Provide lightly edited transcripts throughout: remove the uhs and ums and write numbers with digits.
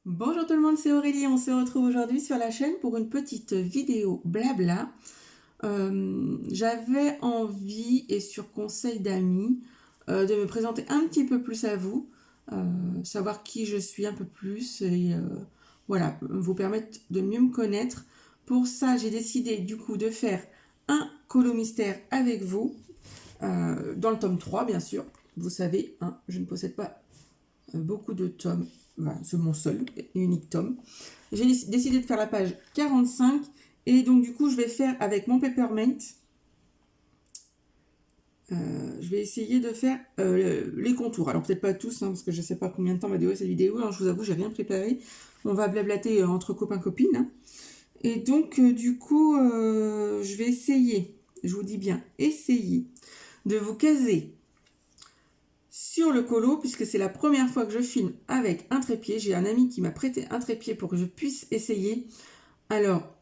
Bonjour tout le monde, c'est Aurélie. On se retrouve aujourd'hui sur la chaîne pour une petite vidéo blabla. J'avais envie, et sur conseil d'amis, de me présenter un petit peu plus à vous, savoir qui je suis un peu plus et voilà, vous permettre de mieux me connaître. Pour ça, j'ai décidé du coup de faire un colo mystère avec vous, dans le tome 3 bien sûr. Vous savez, hein, je ne possède pas beaucoup de tomes. Voilà, c'est mon seul et unique tome. J'ai décidé de faire la page 45 et donc du coup je vais faire avec mon Peppermint. Je vais essayer de faire les contours. Alors peut-être pas tous, hein, parce que je ne sais pas combien de temps va durer cette vidéo. Alors je vous avoue, j'ai rien préparé. On va blablater entre copains-copines. Hein. Et donc du coup, je vais essayer, je vous dis bien, essayer de vous caser sur le colo, puisque c'est la première fois que je filme avec un trépied. J'ai un ami qui m'a prêté un trépied pour que je puisse essayer. Alors,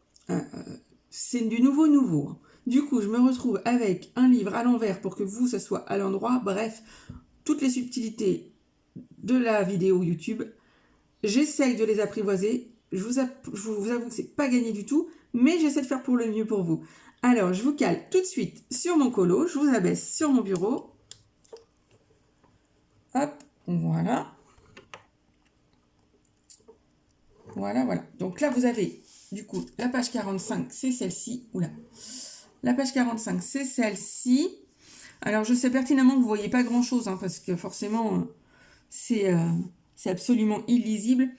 c'est du nouveau. Hein. Du coup, je me retrouve avec un livre à l'envers pour que vous, ça soit à l'endroit. Bref, toutes les subtilités de la vidéo YouTube. J'essaye de les apprivoiser. Je vous avoue que c'est pas gagné du tout, mais j'essaie de faire pour le mieux pour vous. Alors, je vous cale tout de suite sur mon colo. Je vous abaisse sur mon bureau. Hop, voilà. Voilà. Donc là, vous avez, du coup, la page 45, c'est celle-ci. Oula. La page 45, c'est celle-ci. Alors, je sais pertinemment que vous ne voyez pas grand-chose, hein, parce que forcément, c'est absolument illisible.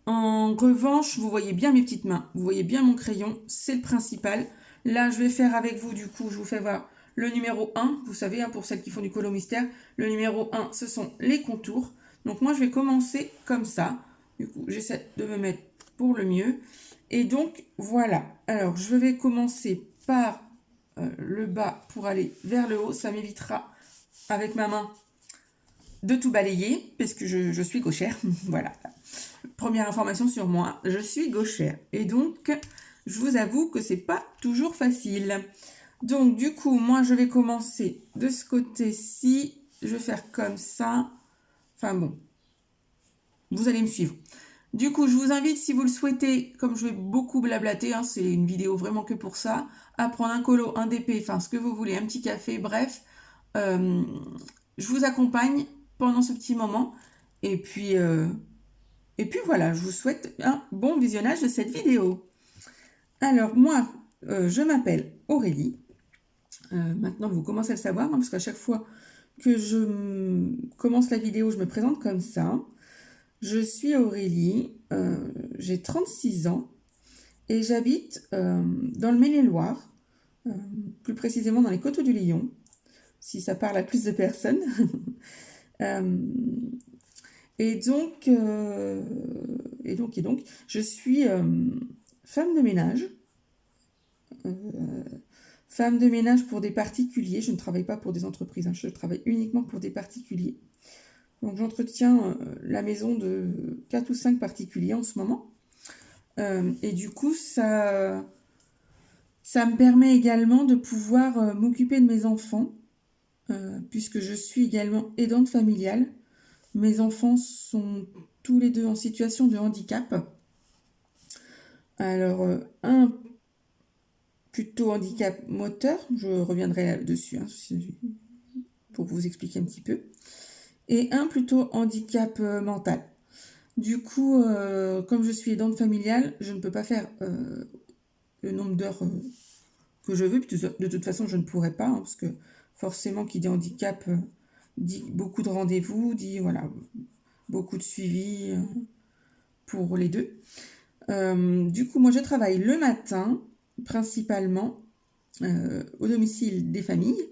En revanche, vous voyez bien mes petites mains. Vous voyez bien mon crayon. C'est le principal. Là, je vais faire avec vous, du coup, je vous fais voir le numéro 1. Vous savez, hein, pour celles qui font du colo mystère, le numéro 1, ce sont les contours. Donc, moi, je vais commencer comme ça. Du coup, j'essaie de me mettre pour le mieux. Et donc, voilà. Alors, je vais commencer par le bas pour aller vers le haut. Ça m'évitera, avec ma main, de tout balayer, parce que je suis gauchère. Voilà. Première information sur moi, je suis gauchère. Et donc, je vous avoue que c'est pas toujours facile. Donc, du coup, moi, je vais commencer de ce côté-ci. Je vais faire comme ça. Enfin bon, vous allez me suivre. Du coup, je vous invite, si vous le souhaitez, comme je vais beaucoup blablater, hein, c'est une vidéo vraiment que pour ça, à prendre un colo, un DP, enfin ce que vous voulez, un petit café, bref. Je vous accompagne pendant ce petit moment. Et puis voilà, je vous souhaite un bon visionnage de cette vidéo. Alors moi, je m'appelle Aurélie. Maintenant, vous commencez à le savoir, hein, parce qu'à chaque fois que je commence la vidéo, je me présente comme ça. Je suis Aurélie, j'ai 36 ans et j'habite dans le Maine-et-Loire, plus précisément dans les Coteaux du Lion, si ça parle à plus de personnes. euh, et donc, je suis femme de ménage. Femme de ménage pour des particuliers. Je ne travaille pas pour des entreprises, hein, je travaille uniquement pour des particuliers. Donc j'entretiens la maison de 4 ou 5 particuliers en ce moment. Et du coup, ça me permet également de pouvoir m'occuper de mes enfants, puisque je suis également aidante familiale. Mes enfants sont tous les deux en situation de handicap. Alors, un plutôt handicap moteur, je reviendrai là-dessus, hein, pour vous expliquer un petit peu, et un plutôt handicap mental. Du coup, comme je suis aidante familiale, je ne peux pas faire le nombre d'heures que je veux. De toute façon, je ne pourrais pas, hein, parce que forcément, qui dit handicap dit beaucoup de rendez-vous, dit voilà, beaucoup de suivi pour les deux. Du coup, moi, je travaille le matin, principalement, au domicile des familles.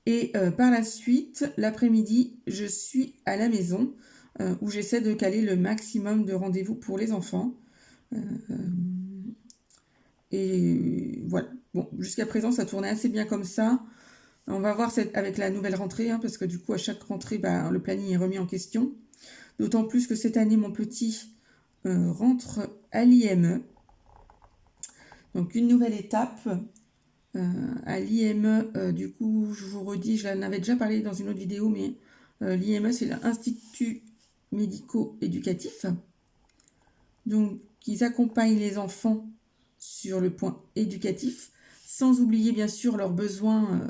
Et par la suite, l'après-midi, je suis à la maison où j'essaie de caler le maximum de rendez-vous pour les enfants. Et voilà. Bon, jusqu'à présent, ça tournait assez bien comme ça. On va voir avec la nouvelle rentrée, hein, parce que du coup, à chaque rentrée, le planning est remis en question. D'autant plus que cette année, mon petit rentre à l'IME. Donc, une nouvelle étape. À l'IME, du coup, je vous redis, je l'en avais déjà parlé dans une autre vidéo, mais l'IME, c'est l'Institut médico-éducatif. Donc, ils accompagnent les enfants sur le point éducatif, sans oublier bien sûr leurs besoins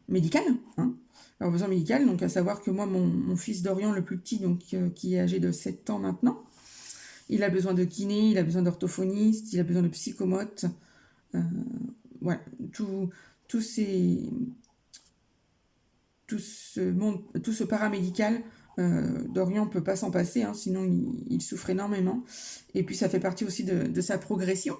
médical, hein, leurs besoins médicaux. Donc, à savoir que moi, mon fils Dorian, le plus petit, donc, qui est âgé de 7 ans maintenant, il a besoin de kiné, il a besoin d'orthophoniste, il a besoin de psychomote. Voilà, tout ce paramédical, Dorian ne peut pas s'en passer, hein, sinon il souffre énormément. Et puis ça fait partie aussi de sa progression.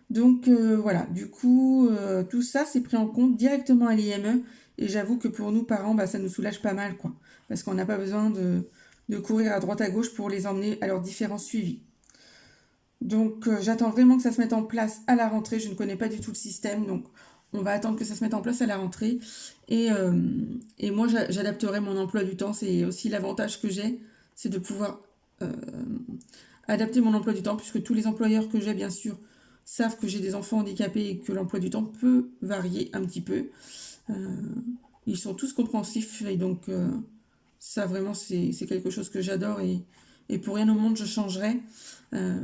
Donc voilà, du coup, tout ça c'est pris en compte directement à l'IME. Et j'avoue que pour nous parents, bah, ça nous soulage pas mal, quoi. Parce qu'on n'a pas besoin de courir à droite à gauche pour les emmener à leurs différents suivis. Donc j'attends vraiment que ça se mette en place à la rentrée. Je ne connais pas du tout le système, donc on va attendre que ça se mette en place à la rentrée. Et moi, j'adapterai mon emploi du temps. C'est aussi l'avantage que j'ai, c'est de pouvoir adapter mon emploi du temps, puisque tous les employeurs que j'ai, bien sûr, savent que j'ai des enfants handicapés et que l'emploi du temps peut varier un petit peu. Ils sont tous compréhensifs et donc ça vraiment c'est quelque chose que j'adore et pour rien au monde je changerais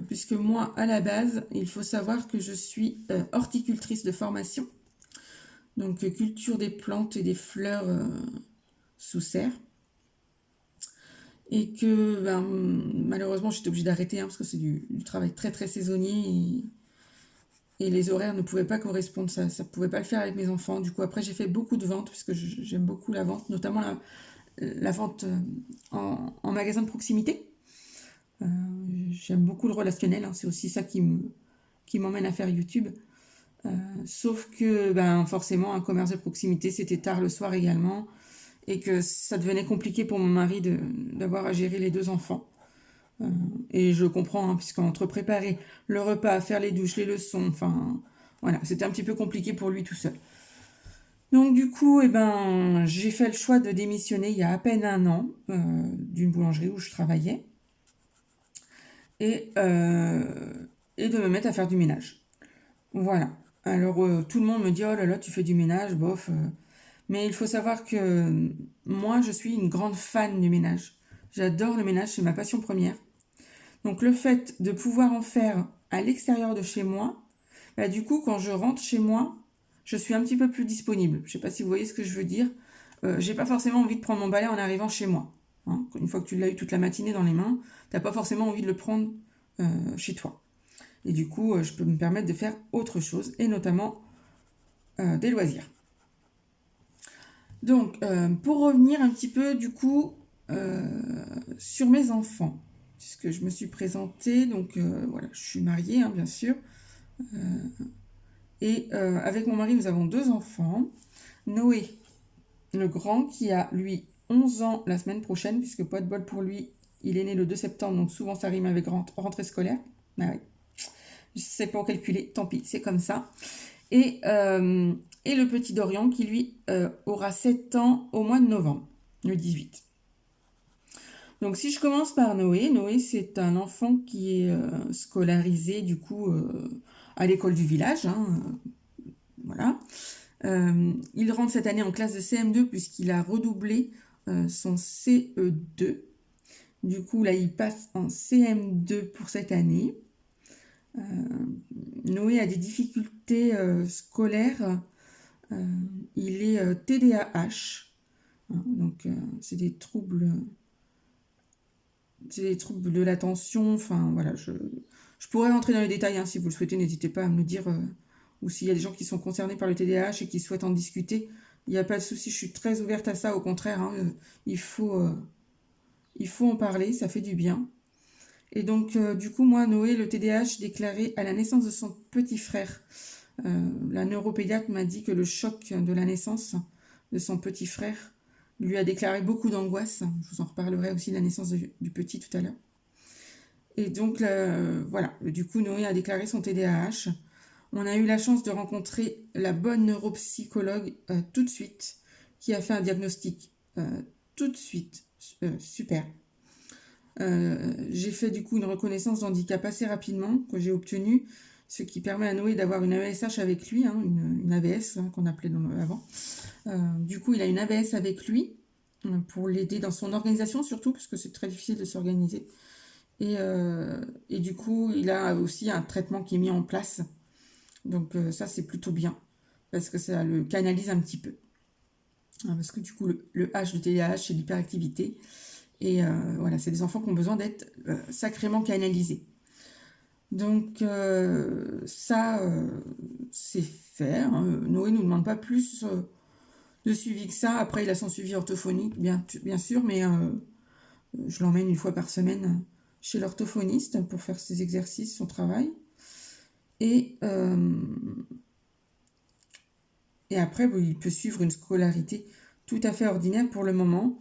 puisque moi à la base il faut savoir que je suis horticultrice de formation, donc culture des plantes et des fleurs sous serre, et que malheureusement j'étais obligée d'arrêter parce que c'est du travail très très saisonnier et les horaires ne pouvaient pas correspondre, ça ne pouvait pas le faire avec mes enfants. Du coup après j'ai fait beaucoup de ventes puisque j'aime beaucoup la vente, notamment la vente en magasin de proximité. J'aime beaucoup le relationnel, hein, c'est aussi ça qui m'emmène à faire YouTube. Sauf que forcément un commerce de proximité c'était tard le soir également et que ça devenait compliqué pour mon mari d'avoir à gérer les 2 enfants. Et je comprends, hein, puisqu'entre préparer le repas, faire les douches, les leçons, enfin voilà, c'était un petit peu compliqué pour lui tout seul. Donc du coup, j'ai fait le choix de démissionner il y a à peine 1 an d'une boulangerie où je travaillais et de me mettre à faire du ménage. Voilà. Alors tout le monde me dit oh là là tu fais du ménage, bof. Mais il faut savoir que moi je suis une grande fan du ménage. J'adore le ménage, c'est ma passion première. Donc le fait de pouvoir en faire à l'extérieur de chez moi, du coup quand je rentre chez moi, je suis un petit peu plus disponible. Je ne sais pas si vous voyez ce que je veux dire. J'ai pas forcément envie de prendre mon balai en arrivant chez moi. Hein. Une fois que tu l'as eu toute la matinée dans les mains, t'as pas forcément envie de le prendre chez toi. Et du coup, je peux me permettre de faire autre chose, et notamment des loisirs. Donc, pour revenir un petit peu, du coup, sur mes enfants, puisque je me suis présentée, donc voilà, je suis mariée, hein, bien sûr, et avec mon mari, nous avons 2 enfants. Noé, le grand, qui a, lui, 11 ans la semaine prochaine, puisque pas de bol pour lui, il est né le 2 septembre, donc souvent ça rime avec rentrée scolaire. Ah oui. Je sais pas calculer, tant pis, c'est comme ça. Et le petit Dorian qui, lui, aura 7 ans au mois de novembre, le 18. Donc si je commence par Noé, Noé c'est un enfant qui est scolarisé du coup à l'école du village, hein, voilà. Il rentre cette année en classe de CM2 puisqu'il a redoublé son CE2. Du coup là il passe en CM2 pour cette année. Noé a des difficultés scolaires. Il est TDAH. Donc c'est des troubles de l'attention. Enfin voilà, je pourrais rentrer dans les détails, hein, si vous le souhaitez, n'hésitez pas à me le dire, ou s'il y a des gens qui sont concernés par le TDAH et qui souhaitent en discuter, il n'y a pas de souci, je suis très ouverte à ça, au contraire, hein, il faut en parler, ça fait du bien. Et donc du coup moi, Noé, le TDAH déclaré à la naissance de son petit frère. La neuropédiatre m'a dit que le choc de la naissance de son petit frère lui a déclaré beaucoup d'angoisse. Je vous en reparlerai aussi de la naissance du petit tout à l'heure. Et donc voilà, du coup Noé a déclaré son TDAH. On a eu la chance de rencontrer la bonne neuropsychologue tout de suite, qui a fait un diagnostic tout de suite. Super. J'ai fait du coup une reconnaissance d'handicap assez rapidement, que j'ai obtenue, ce qui permet à Noé d'avoir une AESH avec lui, hein, une AVS, hein, qu'on appelait avant. Du coup, il a une AVS avec lui, pour l'aider dans son organisation surtout, parce que c'est très difficile de s'organiser. Et du coup, il a aussi un traitement qui est mis en place. Donc ça, c'est plutôt bien, parce que ça le canalise un petit peu. Parce que du coup, le H de TDAH, c'est l'hyperactivité. Et voilà, c'est des enfants qui ont besoin d'être sacrément canalisés. Donc ça, c'est fait. Hein. Noé ne nous demande pas plus de suivi que ça. Après, il a son suivi orthophonique, bien sûr, mais je l'emmène une fois par semaine chez l'orthophoniste pour faire ses exercices, son travail. Et après, il peut suivre une scolarité tout à fait ordinaire pour le moment.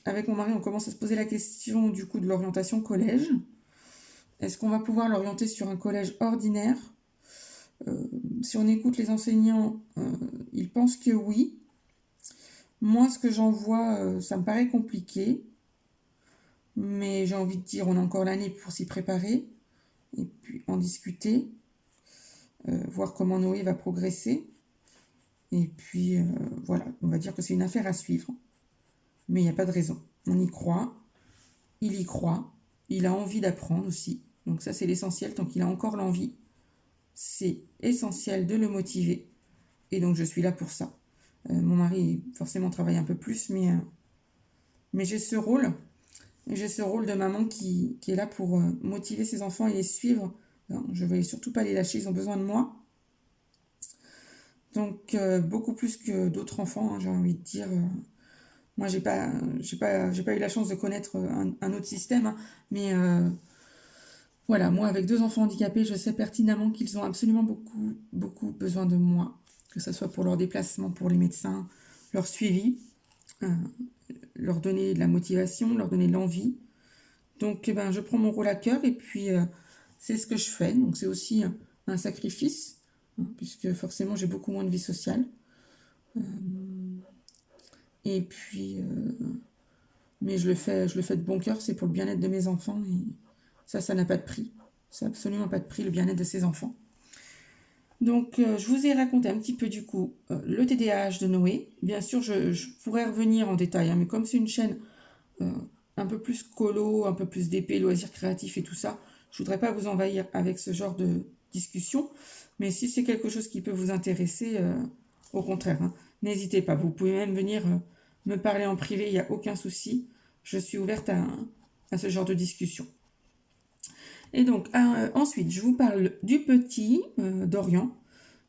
Avec mon mari, on commence à se poser la question du coup de l'orientation collège. Est-ce qu'on va pouvoir l'orienter sur un collège ordinaire? Si on écoute les enseignants, ils pensent que oui. Moi, ce que j'en vois, ça me paraît compliqué. Mais j'ai envie de dire, on a encore l'année pour s'y préparer. Et puis en discuter. Voir comment Noé va progresser. Et puis, voilà, on va dire que c'est une affaire à suivre. Mais il n'y a pas de raison. On y croit. Il y croit. Il a envie d'apprendre aussi. Donc ça, c'est l'essentiel. Tant qu'il a encore l'envie, c'est essentiel de le motiver. Et donc, je suis là pour ça. Mon mari, forcément, travaille un peu plus, mais j'ai ce rôle. J'ai ce rôle de maman qui est là pour motiver ses enfants et les suivre. Alors, je ne vais surtout pas les lâcher, ils ont besoin de moi. Donc, beaucoup plus que d'autres enfants, hein, j'ai envie de dire. Moi, j'ai pas eu la chance de connaître un autre système, hein, mais voilà, moi, avec 2 enfants handicapés, je sais pertinemment qu'ils ont absolument beaucoup, beaucoup besoin de moi, que ce soit pour leur déplacement, pour les médecins, leur suivi, leur donner de la motivation, leur donner de l'envie. Donc, je prends mon rôle à cœur et puis c'est ce que je fais. Donc, c'est aussi un sacrifice, hein, puisque forcément, j'ai beaucoup moins de vie sociale. Et puis, mais je le fais de bon cœur, c'est pour le bien-être de mes enfants. Et ça n'a pas de prix. Ça n'a absolument pas de prix, le bien-être de ces enfants. Donc, je vous ai raconté un petit peu du coup le TDAH de Noé. Bien sûr, je pourrais revenir en détail, hein, mais comme c'est une chaîne un peu plus colo, un peu plus d'épée, loisirs créatifs et tout ça, je voudrais pas vous envahir avec ce genre de discussion. Mais si c'est quelque chose qui peut vous intéresser, au contraire, hein, n'hésitez pas. Vous pouvez même venir me parler en privé, il n'y a aucun souci. Je suis ouverte à ce genre de discussion. Et donc, ensuite, je vous parle du petit Dorian.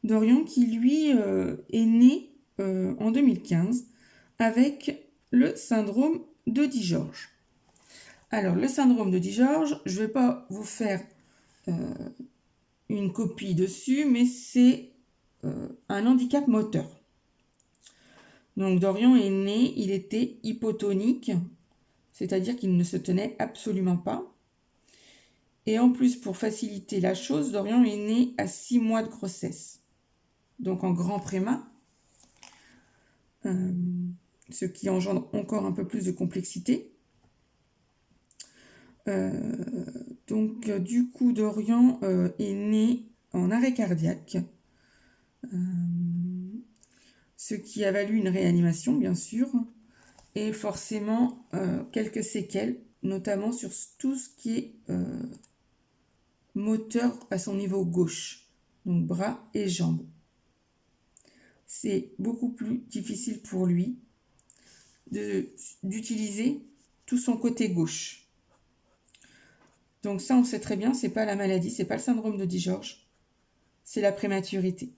Dorian qui, lui, est né en 2015 avec le syndrome de Di-George. Alors, le syndrome de Di-George, je ne vais pas vous faire une copie dessus, mais c'est un handicap moteur. Donc, Dorian est né, il était hypotonique, c'est-à-dire qu'il ne se tenait absolument pas. Et en plus, pour faciliter la chose, Dorian est né à 6 mois de grossesse. Donc en grand préma, ce qui engendre encore un peu plus de complexité. Donc du coup, Dorian est né en arrêt cardiaque, ce qui a valu une réanimation, bien sûr, et forcément quelques séquelles, notamment sur tout ce qui est moteur à son niveau gauche, donc bras et jambes. C'est beaucoup plus difficile pour lui d'utiliser tout son côté gauche. Donc ça, on sait très bien, c'est pas la maladie, c'est pas le syndrome de Di-George, c'est la prématurité.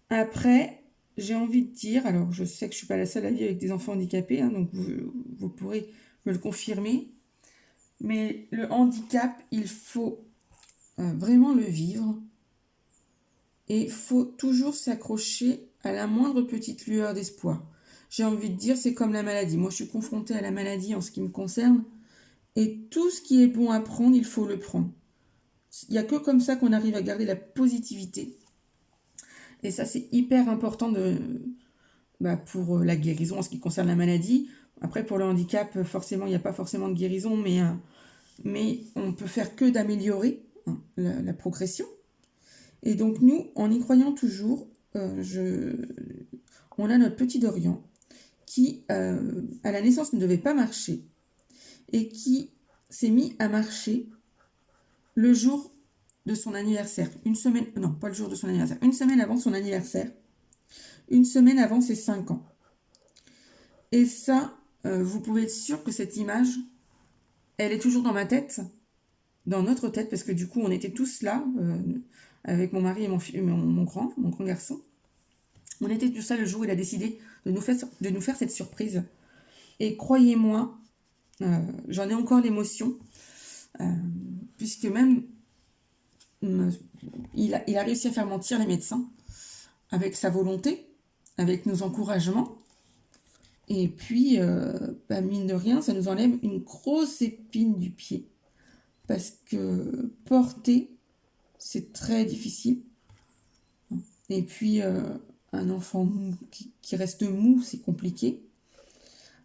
Après, j'ai envie de dire, alors je sais que je suis pas la seule à vivre avec des enfants handicapés, hein, donc vous pourrez me le confirmer, mais le handicap, il faut vraiment le vivre. Et il faut toujours s'accrocher à la moindre petite lueur d'espoir. J'ai envie de dire, c'est comme la maladie. Moi, je suis confrontée à la maladie en ce qui me concerne. Et tout ce qui est bon à prendre, il faut le prendre. Il n'y a que comme ça qu'on arrive à garder la positivité. Et ça, c'est hyper important pour la guérison en ce qui concerne la maladie. Après, pour le handicap, forcément, il n'y a pas forcément de guérison, mais on peut faire que d'améliorer la progression. Et donc nous, en y croyant toujours, on a notre petit Dorian qui, à la naissance, ne devait pas marcher et qui s'est mis à marcher le jour de son anniversaire. Une semaine, non, pas le jour de son anniversaire, une semaine avant son anniversaire, une semaine avant ses 5 ans. Et ça, vous pouvez être sûr que cette image, elle est toujours dans ma tête, dans notre tête, parce que du coup, on était tous là, avec mon mari et mon grand garçon. On était tous là le jour où il a décidé de nous faire cette surprise. Et croyez-moi, j'en ai encore l'émotion, puisque même il a réussi à faire mentir les médecins avec sa volonté, avec nos encouragements. Et puis, mine de rien, ça nous enlève une grosse épine du pied. Parce que porter, c'est très difficile. Et puis, un enfant qui reste mou, c'est compliqué.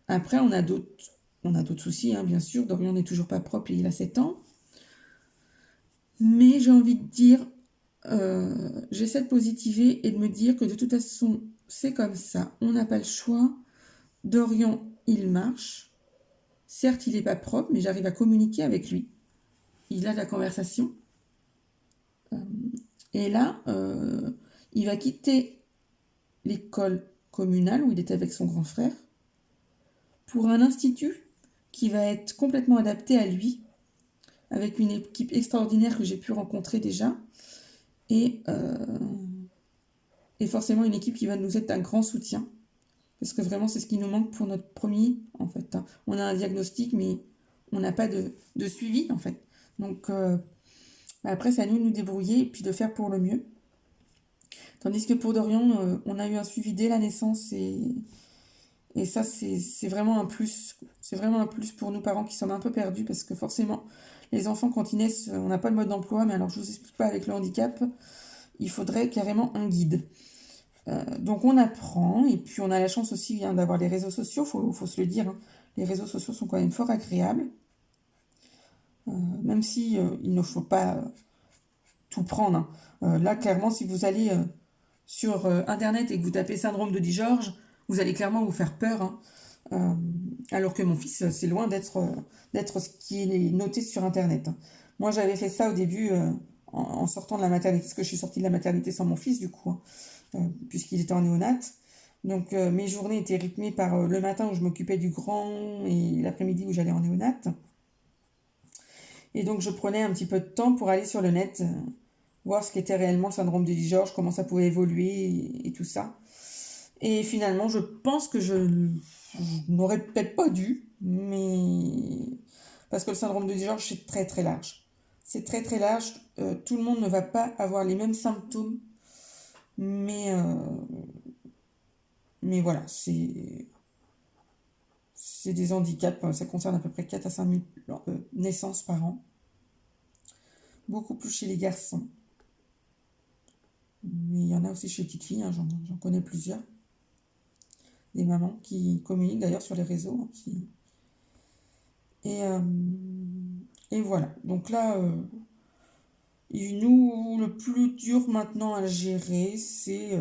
Après, on a d'autres soucis, hein, bien sûr. Dorian n'est toujours pas propre et il a 7 ans. Mais j'ai envie de dire, j'essaie de positiver et de me dire que de toute façon, c'est comme ça. On n'a pas le choix. Dorian, il marche. Certes, il n'est pas propre, mais j'arrive à communiquer avec lui. Il a de la conversation. Et là, il va quitter l'école communale où il était avec son grand frère pour un institut qui va être complètement adapté à lui, avec une équipe extraordinaire que j'ai pu rencontrer déjà, et forcément une équipe qui va nous être d'un grand soutien, parce que vraiment c'est ce qui nous manque pour notre premier, en fait. On a un diagnostic, mais on n'a pas de suivi, en fait. Donc après, c'est à nous de nous débrouiller et puis de faire pour le mieux. Tandis que pour Dorian, on a eu un suivi dès la naissance et ça, c'est vraiment un plus. C'est vraiment un plus pour nous parents qui sommes un peu perdus parce que forcément, les enfants, quand ils naissent, on n'a pas le mode d'emploi, mais alors je ne vous explique pas avec le handicap, il faudrait carrément un guide. Donc on apprend et puis on a la chance aussi d'avoir les réseaux sociaux, faut se le dire. Hein. Les réseaux sociaux sont quand même fort agréables. Même si il ne faut pas tout prendre. Hein. Là, clairement, si vous allez sur Internet et que vous tapez syndrome de Dijorge, vous allez clairement vous faire peur. Hein. Alors que mon fils, c'est loin d'être ce qui est noté sur Internet. Hein. Moi, j'avais fait ça au début en sortant de la maternité, parce que je suis sortie de la maternité sans mon fils, du coup, hein, puisqu'il était en néonat. Donc, mes journées étaient rythmées par le matin où je m'occupais du grand et l'après-midi où j'allais en néonat. Et donc, je prenais un petit peu de temps pour aller sur le net, voir ce qu'était réellement le syndrome de Dijorge, comment ça pouvait évoluer et tout ça. Et finalement, je pense que je n'aurais peut-être pas dû, mais parce que le syndrome de Dijorge, c'est très très large. C'est très très large. Tout le monde ne va pas avoir les mêmes symptômes, mais voilà, c'est des handicaps. Ça concerne à peu près 4 à 5 000 naissances par an. Beaucoup plus chez les garçons. Mais il y en a aussi chez les petites filles, hein, j'en connais plusieurs. Des mamans qui communiquent d'ailleurs sur les réseaux. Hein, et voilà. Donc là, le plus dur maintenant à gérer, c'est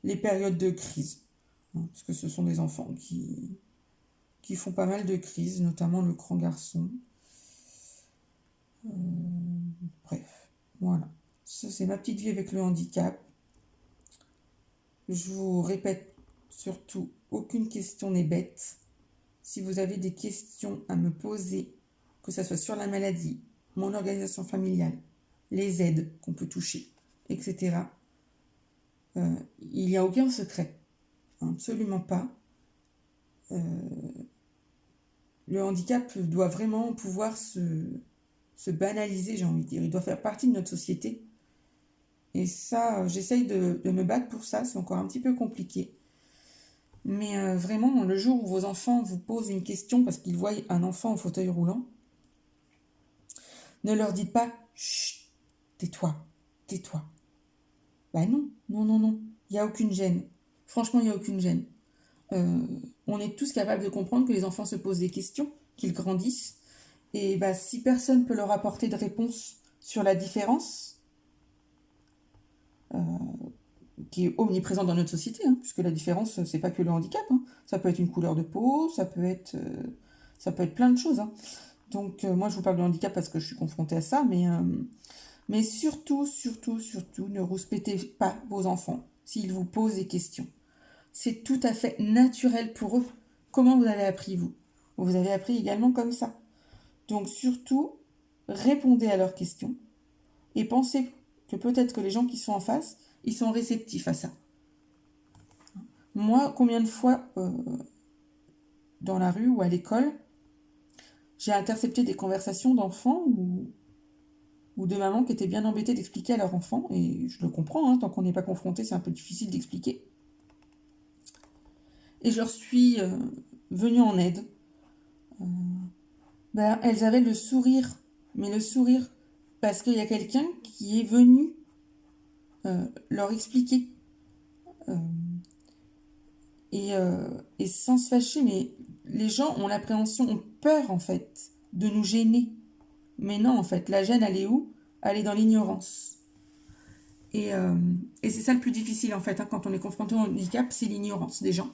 les périodes de crise. Hein, parce que ce sont des enfants qui font pas mal de crises, notamment le grand garçon. Bref, voilà. Ça, c'est ma petite vie avec le handicap. Je vous répète surtout, aucune question n'est bête. Si vous avez des questions à me poser, que ce soit sur la maladie, mon organisation familiale, les aides qu'on peut toucher, etc., il n'y a aucun secret. Absolument pas. Le handicap doit vraiment pouvoir se banaliser, j'ai envie de dire. Il doit faire partie de notre société. Et ça, j'essaye de me battre pour ça. C'est encore un petit peu compliqué. Mais vraiment, le jour où vos enfants vous posent une question parce qu'ils voient un enfant en fauteuil roulant, ne leur dites pas « Chut, tais-toi, tais-toi ». Ben non. Il n'y a aucune gêne. Franchement, il n'y a aucune gêne. On est tous capables de comprendre que les enfants se posent des questions, qu'ils grandissent. Et si personne ne peut leur apporter de réponse sur la différence, qui est omniprésent dans notre société, hein, puisque la différence, c'est pas que le handicap. Hein. Ça peut être une couleur de peau, ça peut être plein de choses. Hein. Donc, moi, je vous parle de handicap parce que je suis confrontée à ça, mais surtout, surtout, surtout, ne rouspétez pas vos enfants s'ils vous posent des questions. C'est tout à fait naturel pour eux. Comment vous avez appris, vous? Vous avez appris également comme ça. Donc, surtout, répondez à leurs questions et pensez que peut-être que les gens qui sont en face, ils sont réceptifs à ça. Moi, combien de fois, dans la rue ou à l'école, j'ai intercepté des conversations d'enfants ou de mamans qui étaient bien embêtées d'expliquer à leur enfant, et je le comprends, hein, tant qu'on n'est pas confronté, c'est un peu difficile d'expliquer. Et je leur suis venue en aide. Elles avaient le sourire, mais le sourire parce qu'il y a quelqu'un qui est venu leur expliquer. Et sans se fâcher, mais les gens ont l'appréhension, ont peur en fait de nous gêner. Mais non, en fait, la gêne, elle est où? Elle est dans l'ignorance. Et c'est ça le plus difficile en fait, hein, quand on est confronté au handicap, c'est l'ignorance des gens,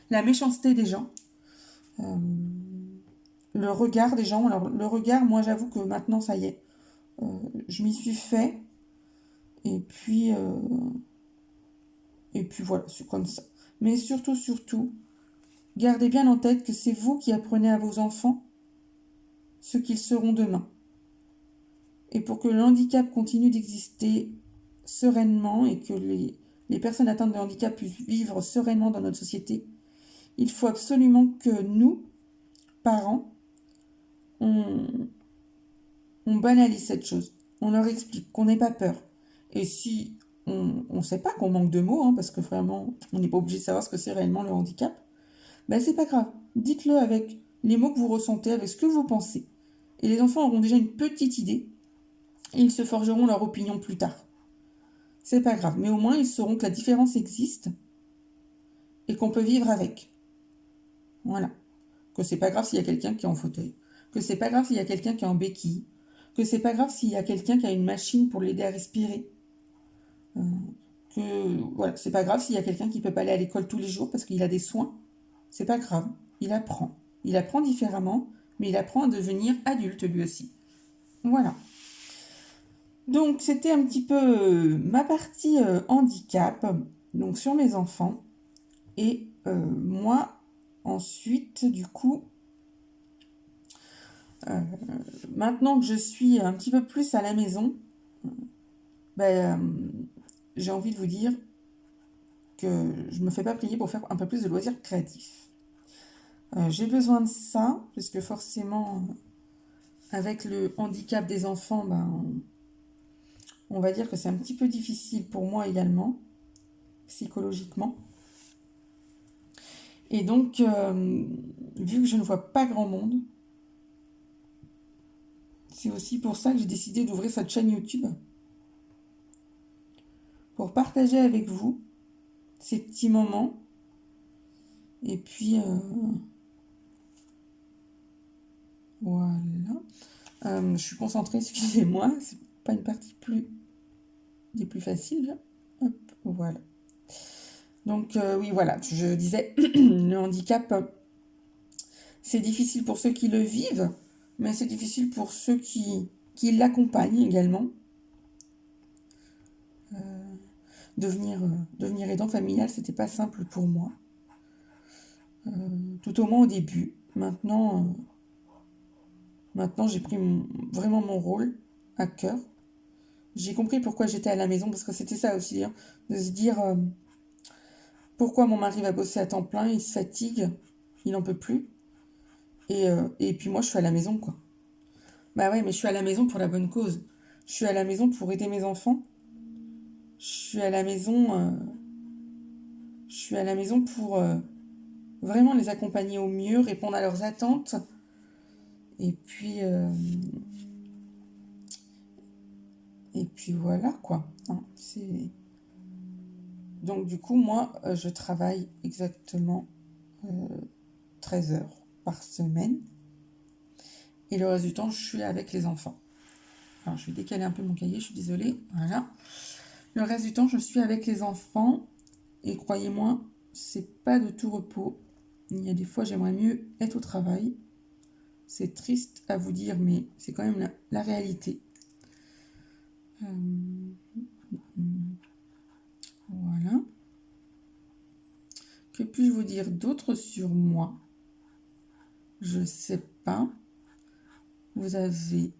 la méchanceté des gens, le regard des gens. Alors le regard, moi j'avoue que maintenant ça y est, je m'y suis fait, et puis voilà, c'est comme ça. Mais surtout, surtout, gardez bien en tête que c'est vous qui apprenez à vos enfants ce qu'ils seront demain. Et pour que le handicap continue d'exister sereinement et que les personnes atteintes de handicap puissent vivre sereinement dans notre société, il faut absolument que nous, parents, on banalise cette chose. On leur explique qu'on n'ait pas peur. Et si on ne sait pas, qu'on manque de mots, hein, parce que vraiment, on n'est pas obligé de savoir ce que c'est réellement le handicap, c'est pas grave. Dites-le avec les mots que vous ressentez, avec ce que vous pensez. Et les enfants auront déjà une petite idée, et ils se forgeront leur opinion plus tard. C'est pas grave, mais au moins ils sauront que la différence existe et qu'on peut vivre avec. Voilà. Que c'est pas grave s'il y a quelqu'un qui est en fauteuil, que c'est pas grave s'il y a quelqu'un qui est en béquille, que c'est pas grave s'il y a quelqu'un qui a une machine pour l'aider à respirer. Voilà, c'est pas grave s'il y a quelqu'un qui peut pas aller à l'école tous les jours parce qu'il a des soins. C'est pas grave, il apprend. Il apprend différemment, mais il apprend à devenir adulte lui aussi. Voilà. Donc c'était un petit peu ma partie handicap, donc sur mes enfants. Et moi, ensuite, du coup, maintenant que je suis un petit peu plus à la maison, j'ai envie de vous dire que je ne me fais pas prier pour faire un peu plus de loisirs créatifs. J'ai besoin de ça, parce que forcément, avec le handicap des enfants, on va dire que c'est un petit peu difficile pour moi également, psychologiquement. Et donc, vu que je ne vois pas grand monde, c'est aussi pour ça que j'ai décidé d'ouvrir cette chaîne YouTube, pour partager avec vous ces petits moments. Et puis, voilà. Je suis concentrée, excusez-moi, c'est pas une partie des plus faciles. Hop, voilà. Donc, oui, voilà, je disais, le handicap, c'est difficile pour ceux qui le vivent, mais c'est difficile pour ceux qui l'accompagnent également. Devenir aidant familial, c'était pas simple pour moi. Tout au moins au début. Maintenant, j'ai pris vraiment mon rôle à cœur. J'ai compris pourquoi j'étais à la maison, parce que c'était ça aussi, hein, de se dire pourquoi mon mari va bosser à temps plein, il se fatigue, il n'en peut plus. Et puis moi, je suis à la maison, quoi. Bah ouais, mais je suis à la maison pour la bonne cause. Je suis à la maison pour aider mes enfants. Je suis à la maison pour vraiment les accompagner au mieux, répondre à leurs attentes. Et puis voilà, quoi. Hein, donc du coup, moi, je travaille exactement 13 heures par semaine. Et le reste du temps, je suis avec les enfants. Alors, je vais décaler un peu mon cahier, je suis désolée. Voilà. Le reste du temps, je suis avec les enfants. Et croyez-moi, c'est pas de tout repos. Il y a des fois, j'aimerais mieux être au travail. C'est triste à vous dire, mais c'est quand même la réalité. Voilà. Que puis-je vous dire d'autre sur moi? Je sais pas. Vous avez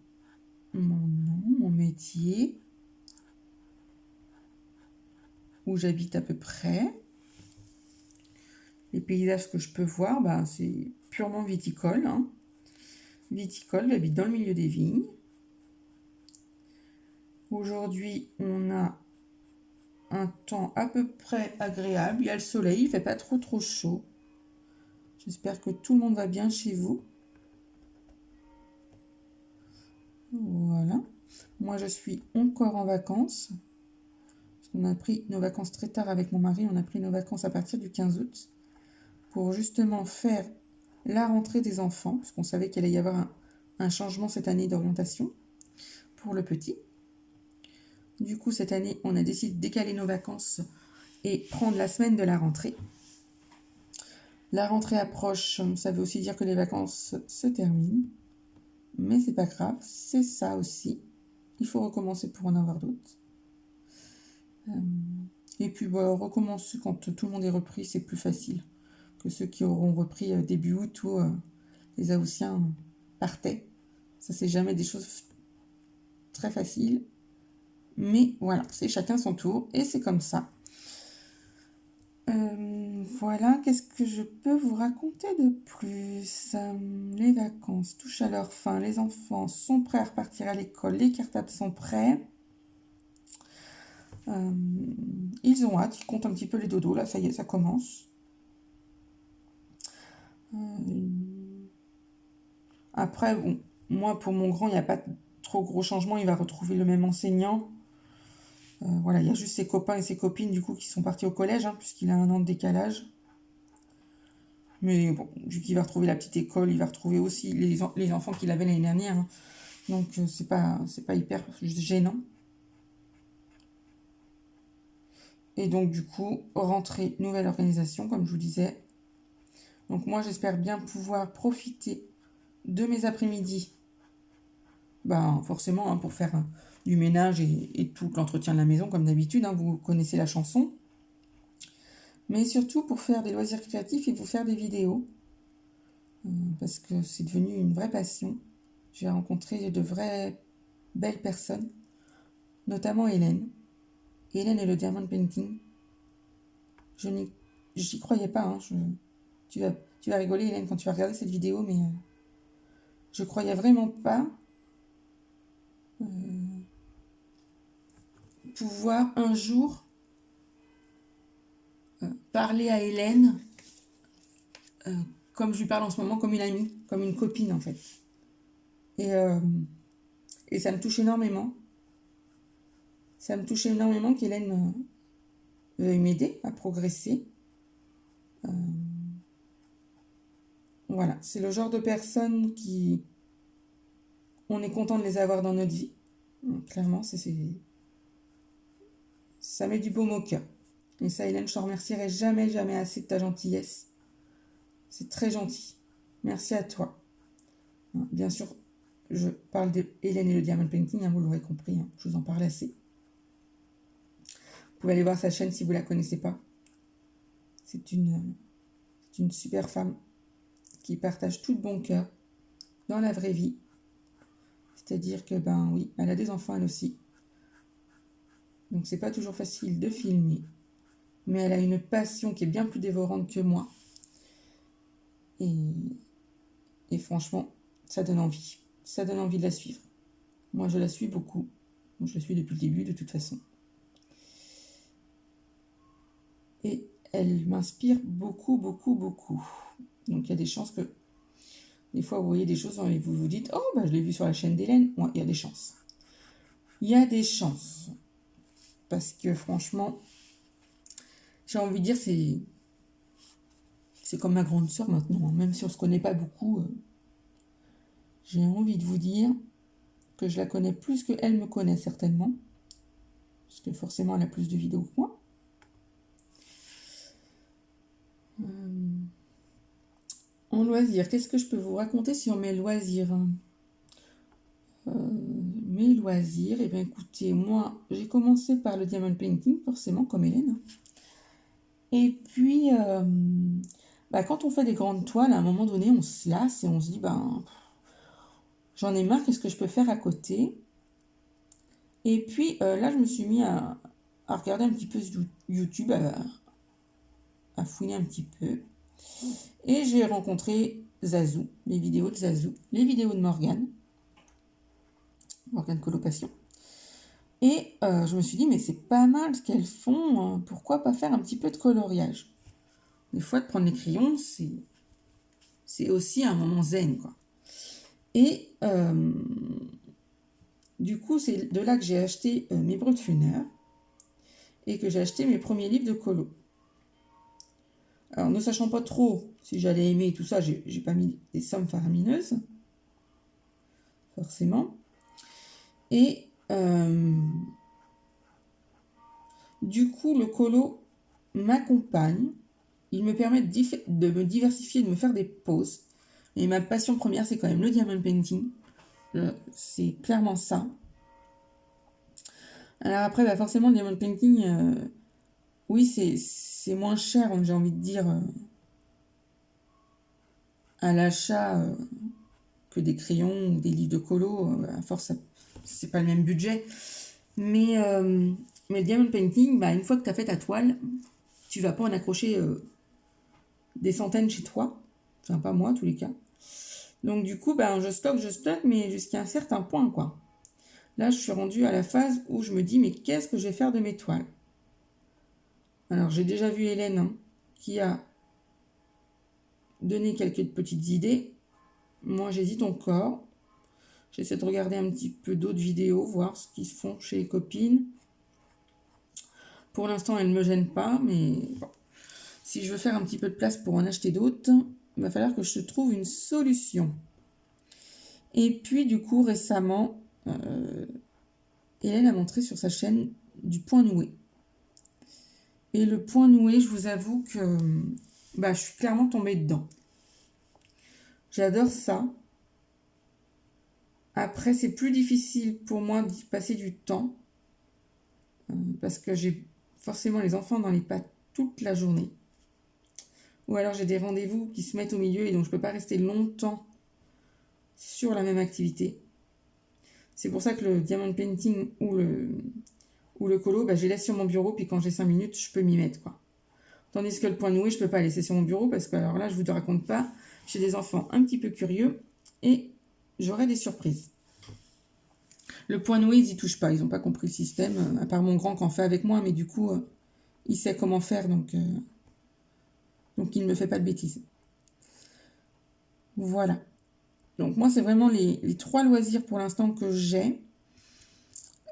mon nom, mon métier, où j'habite à peu près. Les paysages que je peux voir, c'est purement viticole. Hein. Viticole, j'habite dans le milieu des vignes. Aujourd'hui, on a un temps à peu près agréable. Il y a le soleil, il ne fait pas trop chaud. J'espère que tout le monde va bien chez vous. Voilà. Moi, je suis encore en vacances. On a pris nos vacances très tard avec mon mari. On a pris nos vacances à partir du 15 août pour justement faire la rentrée des enfants, parce qu'on savait qu'il allait y avoir un changement cette année d'orientation pour le petit. Du coup, cette année, on a décidé de décaler nos vacances et prendre la semaine de la rentrée. La rentrée approche, ça veut aussi dire que les vacances se terminent. Mais c'est pas grave, c'est ça aussi. Il faut recommencer pour en avoir d'autres. Et puis, recommencer quand tout le monde est repris, c'est plus facile que ceux qui auront repris début août où les Haussiens partaient. Ça, c'est jamais des choses très faciles. Mais voilà, c'est chacun son tour et c'est comme ça. Voilà, qu'est-ce que je peux vous raconter de plus? Les vacances touchent à leur fin, les enfants sont prêts à repartir à l'école, les cartables sont prêts. Ils ont hâte, ils comptent un petit peu les dodos, là ça y est, ça commence. Après, bon, moi pour mon grand, il n'y a pas trop gros changements, il va retrouver le même enseignant. Voilà, il y a juste ses copains et ses copines du coup qui sont partis au collège, puisqu'il a 1 an de décalage. Mais bon, vu qu'il va retrouver la petite école, il va retrouver aussi les enfants qu'il avait l'année dernière. Hein. Donc c'est pas hyper gênant. Et donc du coup, rentrée, nouvelle organisation, comme je vous disais. Donc moi j'espère bien pouvoir profiter de mes après-midi. Forcément, pour faire du ménage et tout l'entretien de la maison, comme d'habitude, vous connaissez la chanson. Mais surtout pour faire des loisirs créatifs et vous faire des vidéos. Parce que c'est devenu une vraie passion. J'ai rencontré de vraies belles personnes, notamment Hélène. Hélène et le diamond painting. J'y croyais pas. Tu vas rigoler, Hélène, quand tu vas regarder cette vidéo, mais je croyais vraiment pas pouvoir un jour parler à Hélène comme je lui parle en ce moment, comme une amie, comme une copine en fait. Et ça me touche énormément. Ça me touche énormément qu'Hélène veuille m'aider à progresser. Voilà, c'est le genre de personnes qui... On est content de les avoir dans notre vie. Clairement, ça met du baume au cœur. Et ça, Hélène, je te remercierai jamais assez de ta gentillesse. C'est très gentil. Merci à toi. Bien sûr, je parle de Hélène et le diamond painting, vous l'aurez compris, je vous en parle assez. Vous pouvez aller voir sa chaîne si vous ne la connaissez pas. C'est une super femme qui partage tout de bon cœur dans la vraie vie. C'est-à-dire que, oui, elle a des enfants elle aussi. Donc c'est pas toujours facile de filmer. Mais elle a une passion qui est bien plus dévorante que moi. Et franchement, ça donne envie. Ça donne envie de la suivre. Moi, je la suis beaucoup. Je la suis depuis le début, de toute façon. Et elle m'inspire beaucoup. Donc, il y a des chances que... Des fois, vous voyez des choses et vous vous dites « Oh, je l'ai vu sur la chaîne d'Hélène. » Ouais, il y a des chances. Il y a des chances. Parce que, franchement, j'ai envie de dire, c'est comme ma grande sœur maintenant. Même si on ne se connaît pas beaucoup, j'ai envie de vous dire que je la connais plus qu'elle me connaît certainement. parce que forcément elle a plus de vidéos que moi. En loisirs, qu'est-ce que je peux vous raconter sur mes loisirs? Mes loisirs, eh bien écoutez, moi j'ai commencé par le diamond painting, forcément, comme Hélène. Et puis, quand on fait des grandes toiles, à un moment donné, on se lasse et on se dit, j'en ai marre, qu'est-ce que je peux faire à côté? Et puis là, je me suis mis à regarder un petit peu YouTube, à fouiner un petit peu. Et j'ai rencontré Zazou, les vidéos de Zazou, les vidéos de Morgane Colocation. Et je me suis dit, mais c'est pas mal ce qu'elles font, pourquoi pas faire un petit peu de coloriage? Des fois, de prendre les crayons, c'est aussi un moment zen, quoi. Et du coup, c'est de là que j'ai acheté mes brutes funèbres et que j'ai acheté mes premiers livres de colo. Alors, ne sachant pas trop si j'allais aimer tout ça, j'ai pas mis des sommes faramineuses, forcément. Et du coup, le colo m'accompagne. Il me permet de me diversifier, de me faire des pauses. Et ma passion première, c'est quand même le diamond painting. C'est clairement ça. Alors après, forcément, le diamond painting, oui, c'est moins cher, j'ai envie de dire, à l'achat que des crayons ou des livres de colo. À force, c'est pas le même budget. Mais le diamond painting, une fois que tu as fait ta toile, tu vas pas en accrocher des centaines chez toi. Enfin, pas moi, en tous les cas. Donc, du coup, je stocke, mais jusqu'à un certain point, quoi. Là, je suis rendue à la phase où je me dis, mais qu'est-ce que je vais faire de mes toiles? Alors, j'ai déjà vu Hélène qui a donné quelques petites idées. Moi, j'hésite encore. J'essaie de regarder un petit peu d'autres vidéos, voir ce qui se font chez les copines. Pour l'instant, elles ne me gênent pas, mais bon. Si je veux faire un petit peu de place pour en acheter d'autres, il va falloir que je trouve une solution. Et puis, du coup, récemment, Hélène a montré sur sa chaîne du point noué. Et le point noué, je vous avoue que je suis clairement tombée dedans. J'adore ça. Après, c'est plus difficile pour moi d'y passer du temps parce que j'ai forcément les enfants dans les pattes toute la journée. Ou alors j'ai des rendez-vous qui se mettent au milieu et donc je ne peux pas rester longtemps sur la même activité. C'est pour ça que le diamond painting ou le colo, je les laisse sur mon bureau, puis quand j'ai 5 minutes, je peux m'y mettre, quoi. Tandis que le point noué, je peux pas laisser sur mon bureau parce que alors là, je vous raconte pas, j'ai des enfants un petit peu curieux et j'aurai des surprises. Le point noué, ils y touchent pas, ils n'ont pas compris le système, à part mon grand qui en fait avec moi, mais du coup, il sait comment faire, donc il ne me fait pas de bêtises. Voilà. Donc moi, c'est vraiment les 3 loisirs pour l'instant que j'ai.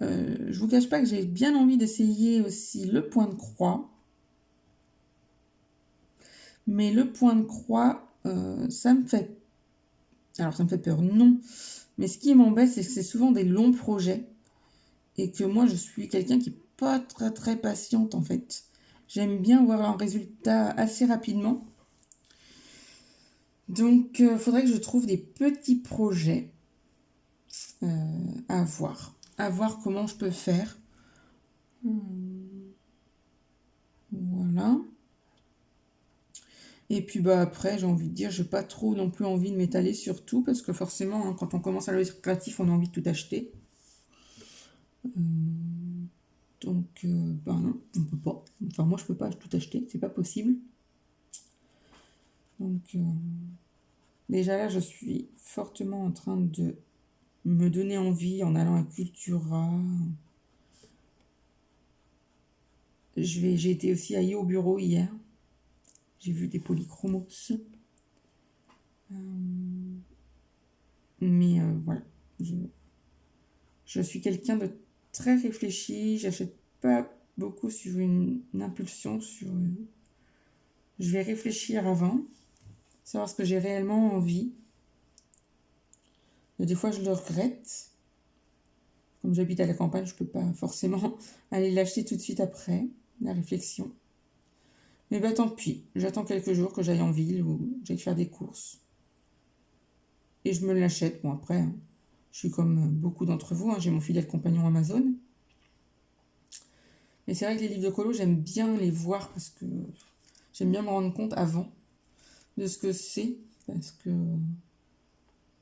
Je vous cache pas que j'ai bien envie d'essayer aussi le point de croix. Mais le point de croix, ça me fait peur, non. Mais ce qui m'embête, c'est que c'est souvent des longs projets. Et que moi, je suis quelqu'un qui n'est pas très très patiente, en fait. J'aime bien voir un résultat assez rapidement. Donc, il faudrait que je trouve des petits projets à voir. À voir comment je peux faire. Voilà. Et puis après, j'ai envie de dire, j'ai pas trop non plus envie de m'étaler sur tout, parce que forcément, quand on commence à l'être créatif, on a envie de tout acheter. Donc, non, on peut pas. Enfin, moi, je peux pas tout acheter, c'est pas possible. Donc, déjà là, je suis fortement en train de me donner envie en allant à Cultura. J'ai été aussi à au bureau hier. J'ai vu des polychromos. Mais voilà. Je suis quelqu'un de très réfléchi. J'achète pas beaucoup sur une impulsion. Je vais réfléchir avant. Savoir ce que j'ai réellement envie. Et des fois, je le regrette. Comme j'habite à la campagne, je ne peux pas forcément aller l'acheter tout de suite après la réflexion. Mais bah tant pis, j'attends quelques jours que j'aille en ville ou que j'aille faire des courses. Et je me l'achète. Bon après, hein, je suis comme beaucoup d'entre vous, hein, j'ai mon fidèle compagnon Amazon. Mais c'est vrai que les livres de colo, j'aime bien les voir parce que j'aime bien me rendre compte avant de ce que c'est. Parce que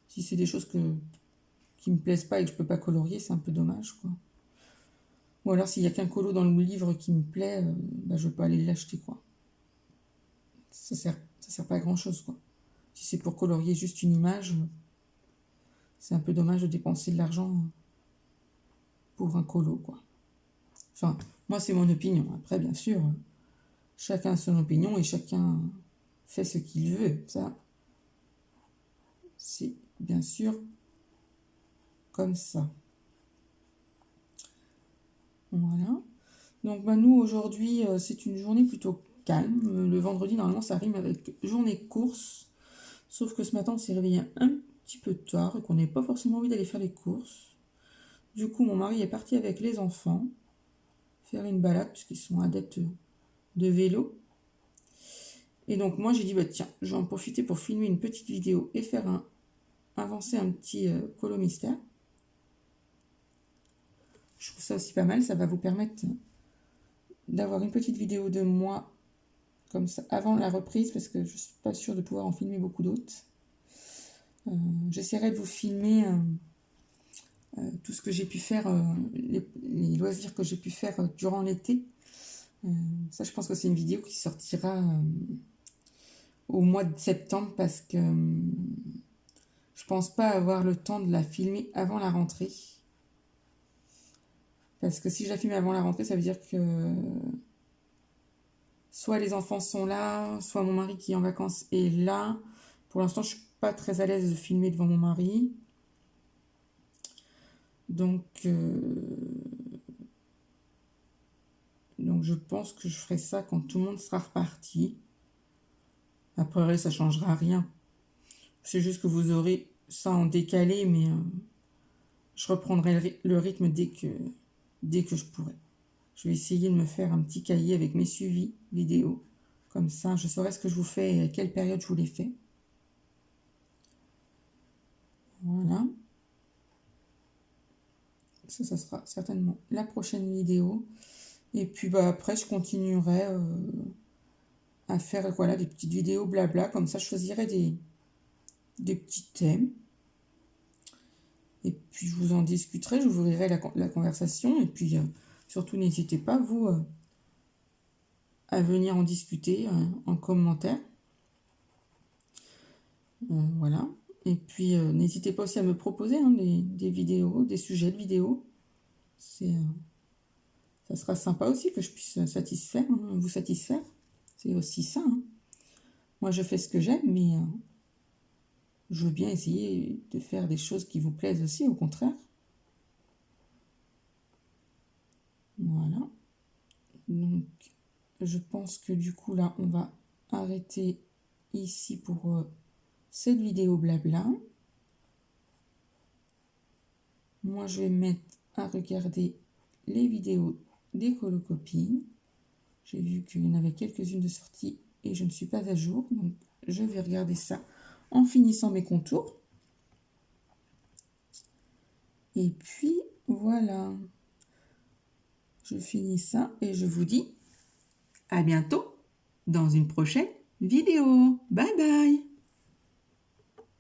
si c'est des choses qui me plaisent pas et que je peux pas colorier, c'est un peu dommage, quoi. Ou alors s'il y a qu'un colo dans le livre qui me plaît, bah, je peux aller l'acheter, quoi. Ça sert pas à grand chose, quoi. Si c'est pour colorier juste une image, c'est un peu dommage de dépenser de l'argent pour un colo, quoi. Enfin, moi c'est mon opinion. Après, bien sûr, chacun a son opinion et chacun fait ce qu'il veut. Ça, c'est bien sûr comme ça. Voilà. Donc bah, nous aujourd'hui c'est une journée plutôt calme. Le vendredi normalement ça rime avec journée course. Sauf que ce matin on s'est réveillé un petit peu tard et qu'on n'avait pas forcément envie d'aller faire les courses. Du coup mon mari est parti avec les enfants faire une balade puisqu'ils sont adeptes de vélo. Et donc moi j'ai dit bah tiens je vais en profiter pour filmer une petite vidéo et faire avancer un petit colo mystère. Je trouve ça aussi pas mal, ça va vous permettre d'avoir une petite vidéo de moi comme ça avant la reprise parce que je suis pas sûre de pouvoir en filmer beaucoup d'autres. J'essaierai de vous filmer tout ce que j'ai pu faire, les loisirs que j'ai pu faire durant l'été. Ça je pense que c'est une vidéo qui sortira au mois de septembre parce que je pense pas avoir le temps de la filmer avant la rentrée. Parce que si je la filme avant la rentrée, ça veut dire que soit les enfants sont là, soit mon mari qui est en vacances est là. Pour l'instant, je suis pas très à l'aise de filmer devant mon mari. Donc je pense que je ferai ça quand tout le monde sera reparti. Après, ça changera rien. C'est juste que vous aurez ça en décalé, mais je reprendrai le rythme dès que je pourrai. Je vais essayer de me faire un petit cahier avec mes suivis vidéo. Comme ça, je saurai ce que je vous fais et à quelle période je vous les fais. Voilà. Ça sera certainement la prochaine vidéo. Et puis bah, après, je continuerai à faire voilà, des petites vidéos blabla. Comme ça, je choisirai des petits thèmes. Et puis, je vous en discuterai, je vous ouvrirai la conversation. Et puis, surtout, n'hésitez pas, vous, à venir en discuter en commentaire. Voilà. Et puis, n'hésitez pas aussi à me proposer des vidéos, des sujets de vidéos. Ça sera sympa aussi que je puisse vous satisfaire. C'est aussi ça. Hein. Moi, je fais ce que j'aime, mais je veux bien essayer de faire des choses qui vous plaisent aussi, au contraire. Voilà. Donc, je pense que du coup, là, on va arrêter ici pour cette vidéo blabla. Moi, je vais me mettre à regarder les vidéos des colocopines. J'ai vu qu'il y en avait quelques-unes de sorties et je ne suis pas à jour. Donc, je vais regarder ça en finissant mes contours. Et puis, voilà. Je finis ça et je vous dis à bientôt dans une prochaine vidéo. Bye bye!